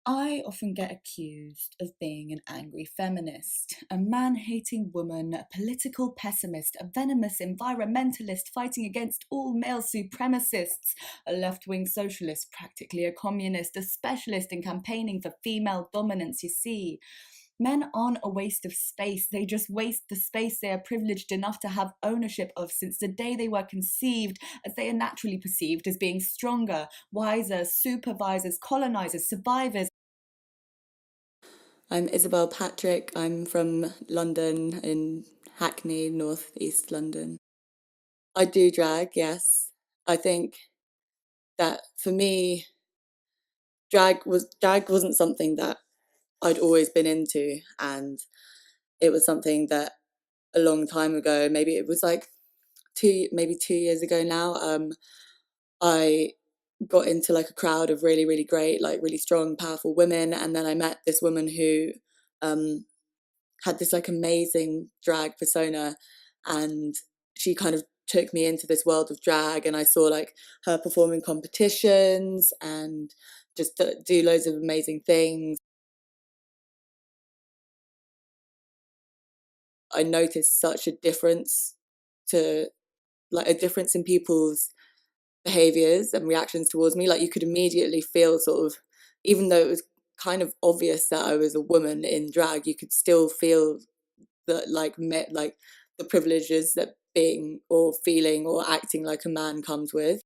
I often get accused of being an angry feminist, a man hating woman, a political pessimist, a venomous environmentalist fighting against all male supremacists, a left wing socialist, practically a communist, a specialist in campaigning for female dominance. You see, men aren't a waste of space, they just waste the space they are privileged enough to have ownership of since the day they were conceived, as they are naturally perceived as being stronger, wiser, supervisors, colonizers, survivors. I'm Isabel Patrick. I'm from London, in Hackney, North East London. I do drag, yes. I think that for me, drag wasn't something that I'd always been into, and it was something that a long time ago, maybe it was like 2 years ago now, I got into like a crowd of really, really great, like really strong, powerful women, and then I met this woman who um had this like amazing drag persona, and she kind of took me into this world of drag, and I saw like her performing competitions and just do loads of amazing things. I noticed such a difference to like a difference in people's behaviors and reactions towards me. Like you could immediately feel sort of, even though it was kind of obvious that I was a woman in drag, you could still feel that like the privileges that being or feeling or acting like a man comes with.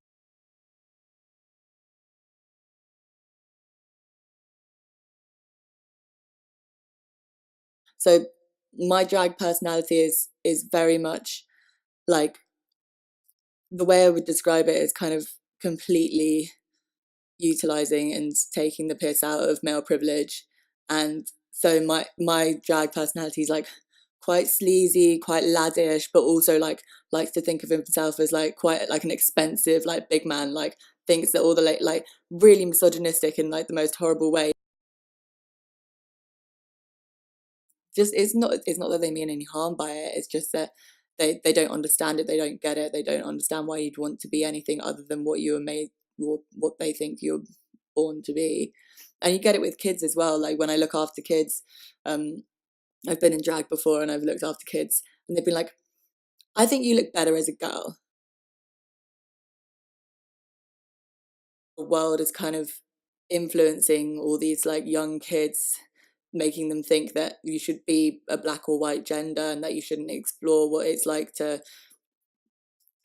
So my drag personality is very much like, the way I would describe it is kind of completely utilizing and taking the piss out of male privilege. And so my drag personality is like quite sleazy, quite laddish, but also like likes to think of himself as like quite like an expensive like big man, like thinks that all the like really misogynistic in like the most horrible way. Just it's not that they mean any harm by it, it's just that they don't understand it, they don't get it, they don't understand why you'd want to be anything other than what you were made, or what they think you're born to be. And you get it with kids as well. Like when I look after kids, um I've been in drag before and I've looked after kids, and they've been like, I think you look better as a girl. The world is kind of influencing all these like young kids, making them think that you should be a black or white gender and that you shouldn't explore what it's like to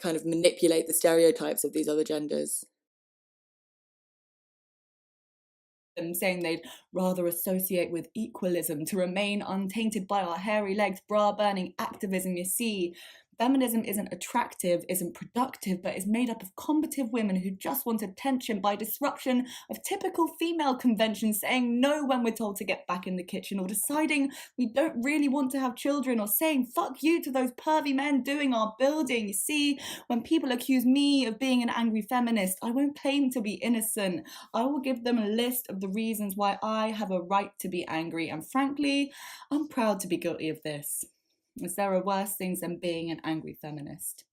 kind of manipulate the stereotypes of these other genders. Them saying they'd rather associate with equalism to remain untainted by our hairy legs, bra burning activism. You see, feminism isn't attractive, isn't productive, but is made up of combative women who just want attention by disruption of typical female conventions, saying no when we're told to get back in the kitchen, or deciding we don't really want to have children, or saying fuck you to those pervy men doing our building. You see, when people accuse me of being an angry feminist, I won't claim to be innocent. I will give them a list of the reasons why I have a right to be angry, and frankly, I'm proud to be guilty of this, as there are worse things than being an angry feminist.